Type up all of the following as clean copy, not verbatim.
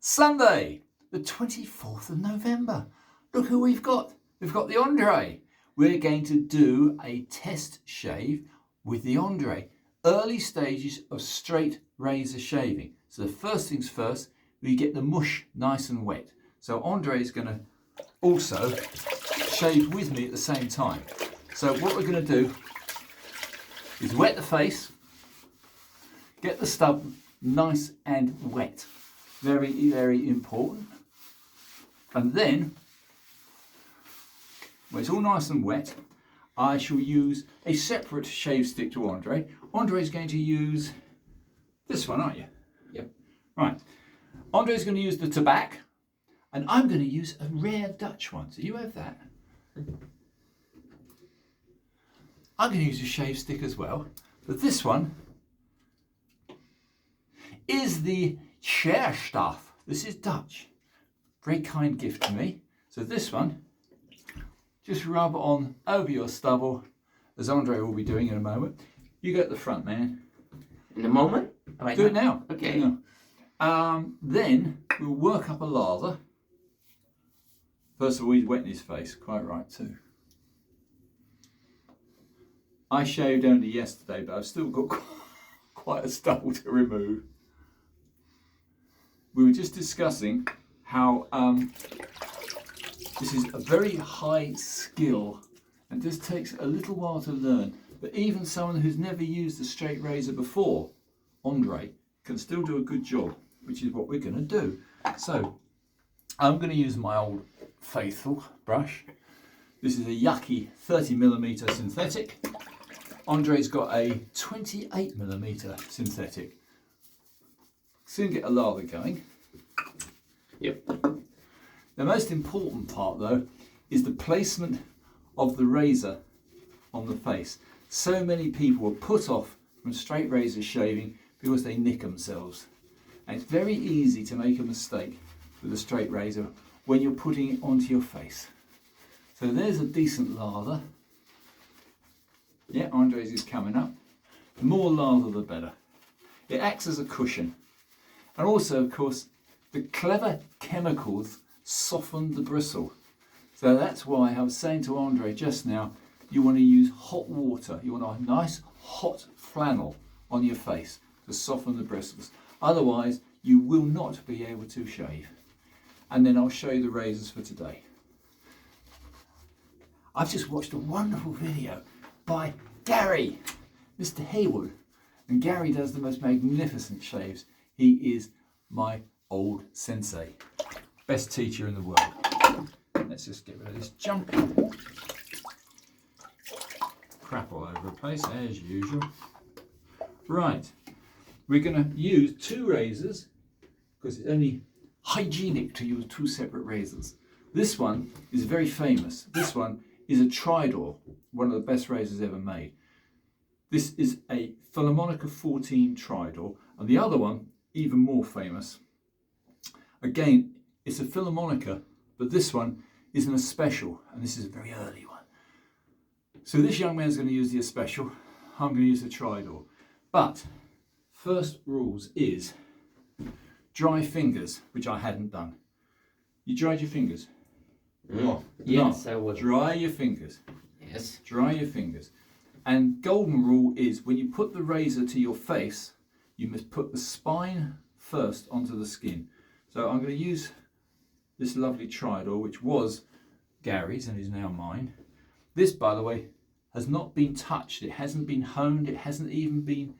Sunday, the 24th of November. Look who we've got. We've got the Andrey. We're going to do a test shave with the Andrey. Early stages of straight razor shaving. So the first things first, we get the mush nice and wet. So Andrey is going to also shave with me at the same time. So what we're going to do is wet the face, get the stub nice and wet. Very, very important. And then, when it's all nice and wet, I shall use a separate shave stick to Andrey. Andrey's going to use this one, aren't you? Yep. Right. Andrey's going to use the tobacco, and I'm going to use a rare Dutch one. So you have that. I'm going to use a shave stick as well, but this one is the Scherstoff. This is Dutch. Very kind gift to me. So this one, just rub on over your stubble, as Andrey will be doing in a moment. You go at the front, man. In a moment? Right Do it now. Okay. Yeah. Then we'll work up a lather. First of all, he's wetting his face. Quite right too. I shaved only yesterday, but I've still got quite a stubble to remove. We were just discussing how this is a very high skill and this takes a little while to learn. But even someone who's never used a straight razor before, Andrey, can still do a good job, which is what we're going to do. So I'm going to use my old faithful brush. This is a yucky 30mm synthetic. Andrey's got a 28mm synthetic. Soon get a lather going. Yep. The most important part though is the placement of the razor on the face. So many people are put off from straight razor shaving because they nick themselves. And it's very easy to make a mistake with a straight razor when you're putting it onto your face. So there's a decent lather. Yeah, Andrey's is coming up. The more lather the better. It acts as a cushion. And also, of course, the clever chemicals soften the bristle. So that's why I was saying to Andrey just now, you want to use hot water. You want a nice hot flannel on your face to soften the bristles. Otherwise, you will not be able to shave. And then I'll show you the razors for today. I've just watched a wonderful video by Gary, Mr. Haywood. And Gary does the most magnificent shaves. He is my old sensei. Best teacher in the world. Let's just get rid of this junk. Crap all over the place, as usual. Right, we're going to use two razors because it's only hygienic to use two separate razors. This one is very famous. This one is a Tridor, one of the best razors ever made. This is a Philharmonica 14 Tridor, and the other one, even more famous. Again, it's a Philharmonica, but this one isn't a special, and this is a very early one. So this young man's going to use the special. I'm going to use the Tridor. But first rules is dry fingers, which I hadn't done. You dried your fingers? No. Yes, I will. Dry your fingers. Yes. Dry your fingers. And golden rule is when you put the razor to your face, you must put the spine first onto the skin. So I'm going to use this lovely Tridor, which was Gary's and is now mine. This, by the way, has not been touched. It hasn't been honed. It hasn't even been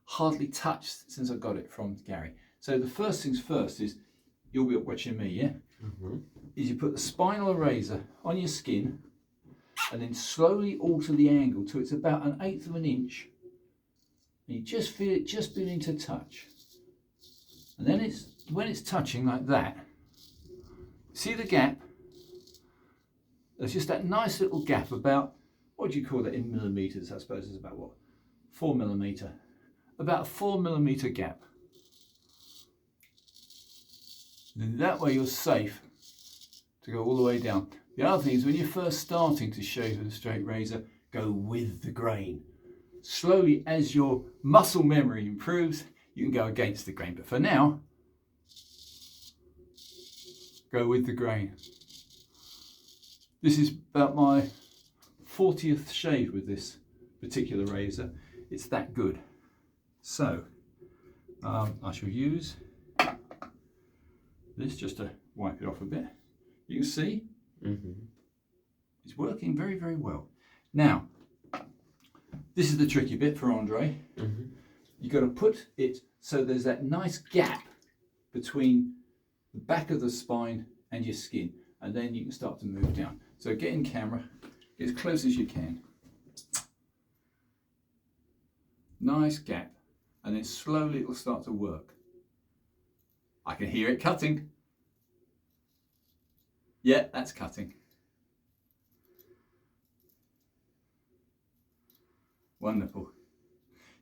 hardly touched since I got it from Gary. So the first things first is, you'll be watching me, yeah? Mm-hmm. Is you put the spine of the razor on your skin and then slowly alter the angle till it's about 1/8 of an inch. And you just feel it just beginning to touch. And then when it's touching like that, see the gap? There's just that nice little gap about, what do you call that in millimeters? I suppose it's about what? 4mm. About a 4mm gap. And that way you're safe to go all the way down. The other thing is when you're first starting to shave with a straight razor, go with the grain. Slowly, as your muscle memory improves, you can go against the grain. But for now, go with the grain. This is about my 40th shave with this particular razor. It's that good. So I shall use this just to wipe it off a bit. You can see it's working very, very well. Now, this is the tricky bit for Andrey. You've got to put it so there's that nice gap between the back of the spine and your skin, and then you can start to move down. So get in camera, get as close as you can. Nice gap, and then slowly it will start to work. I can hear it cutting. Yeah, that's cutting. Wonderful.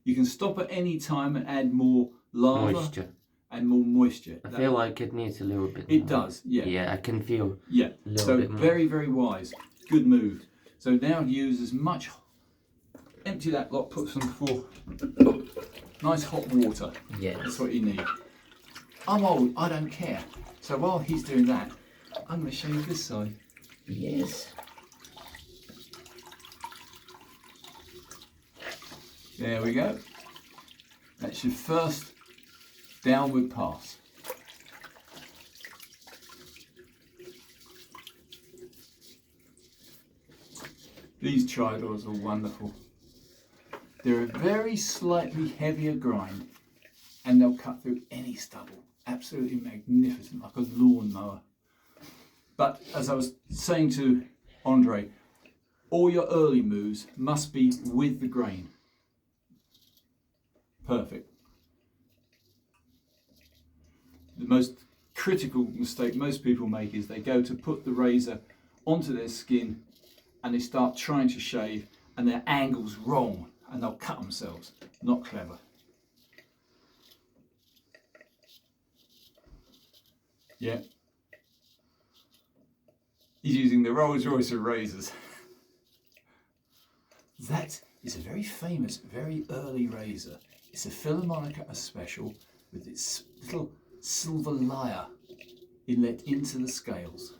You can stop at any time and add more lava Moisture. and more moisture. I feel like it needs a little bit It more. does, yeah. Yeah, I can feel Yeah, a little so bit more. very, very wise. Good move. So now use as much, empty that lot, put some for nice hot water. Yes. That's what you need. I'm old, I don't care. So while he's doing that, I'm going to show you this side. Yes. There we go. That's your first downward pass. These Tridors are wonderful. They're a very slightly heavier grind and they'll cut through any stubble. Absolutely magnificent, like a lawnmower. But as I was saying to Andrey, all your early moves must be with the grain. Perfect. The most critical mistake most people make is they go to put the razor onto their skin and they start trying to shave and their angle's wrong and they'll cut themselves. Not clever. Yeah. He's using the Rolls Royce of razors. That is a very famous, very early razor. It's a Philharmonica special with its little silver lyre inlet into the scales.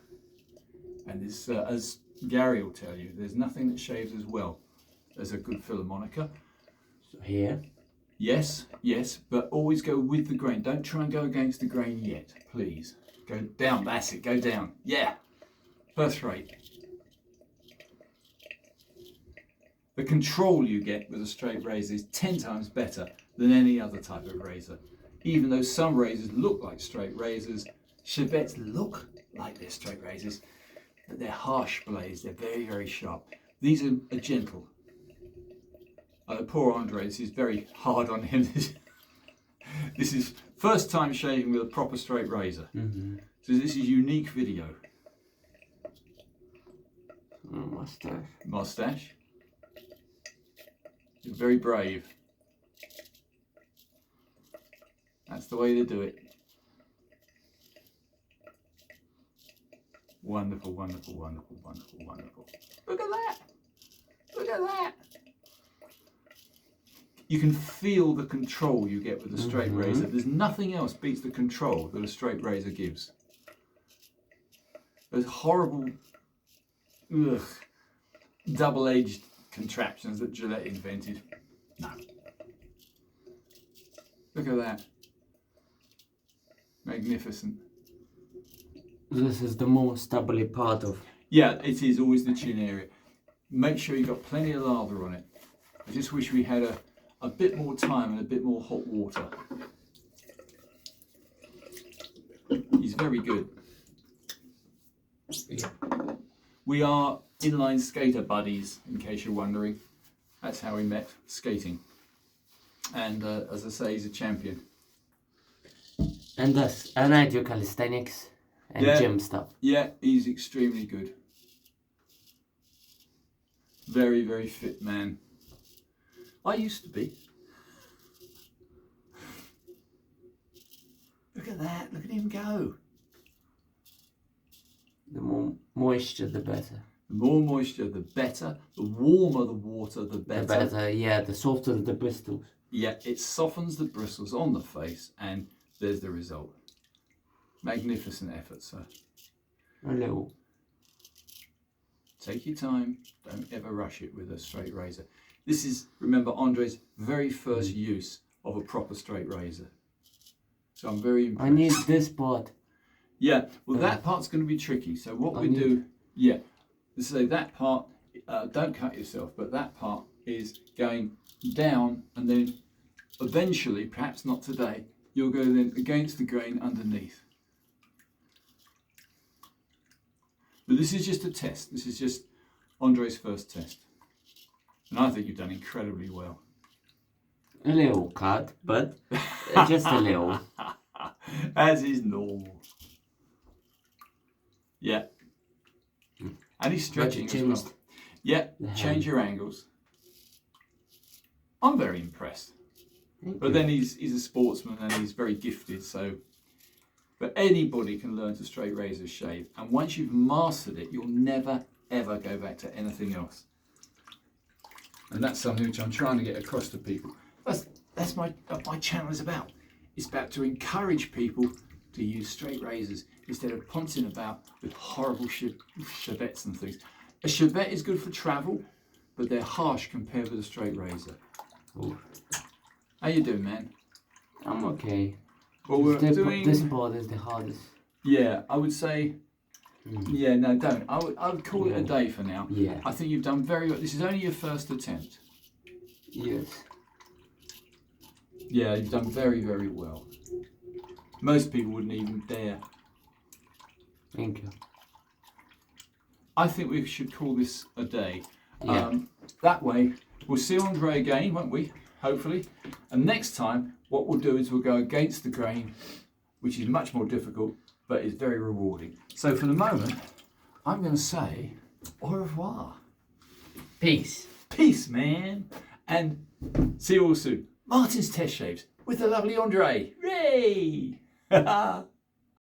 And this, as Gary will tell you, there's nothing that shaves as well as a good Philharmonica. So here. Yes, yes, but always go with the grain. Don't try and go against the grain yet, please. Go down, that's it, go down. Yeah, first rate. The control you get with a straight razor is 10 times better than any other type of razor. Even though some razors look like straight razors, Chevettes look like they're straight razors, but they're harsh blades, they're very, very sharp. These are gentle. Poor Andrey, this is very hard on him. This is first time shaving with a proper straight razor. So this is unique video. Mustache. Mustache. You're very brave. That's the way to do it. Wonderful, wonderful, wonderful, wonderful, wonderful. Look at that. Look at that. You can feel the control you get with a straight razor. There's nothing else beats the control that a straight razor gives. Those horrible, double-edged contraptions that Gillette invented. No. Look at that. Magnificent. This is the more stubbly part of. Yeah, it is always the chin area. Make sure you've got plenty of lather on it. I just wish we had a bit more time and a bit more hot water. He's very good. Yeah. We are inline skater buddies, in case you're wondering. That's how we met, skating. And as I say, he's a champion. And I do calisthenics and gym stuff. Yeah, he's extremely good. Very, very fit man. I used to be. Look at that, look at him go. The more moisture, the better. The more moisture, the better. The warmer the water, the better. The better, yeah, the softer the bristles. Yeah, it softens the bristles on the face and there's the result. Magnificent effort, sir. A little. Take your time. Don't ever rush it with a straight razor. This is, remember, Andrey's very first use of a proper straight razor. So I'm very impressed. I need this part. Yeah, well, that part's going to be tricky. So what we do, yeah, let's say that part, don't cut yourself, but that part is going down, and then eventually, perhaps not today, you'll go then against the grain underneath. But this is just a test. This is just Andrey's first test. And I think you've done incredibly well. A little cut, but just a little. As is normal. Yeah. And he's stretching as well. Yeah, change your angles. I'm very impressed. But then he's a sportsman and he's very gifted, so. But anybody can learn to straight razor shave, and once you've mastered it, you'll never ever go back to anything else. And that's something which I'm trying to get across to people. That's my channel is about. It's about to encourage people to use straight razors instead of pouncing about with horrible chevettes and things. A chevette is good for travel, but they're harsh compared with a straight razor. Ooh. How you doing, man? I'm okay. Well, we're doing... This part is the hardest. Yeah, I would say... Yeah, no, don't. I would call it a day for now. Yeah. I think you've done very well. This is only your first attempt. Yes. Yeah, you've done very, very well. Most people wouldn't even dare. Thank you. I think we should call this a day. Yeah. That way, we'll see Andrey again, won't we? Hopefully. And next time, what we'll do is we'll go against the grain, which is much more difficult, but is very rewarding. So for the moment, I'm going to say au revoir. Peace. Peace, man. And see you all soon. Martin's Test Shaves with the lovely Andrey. Yay!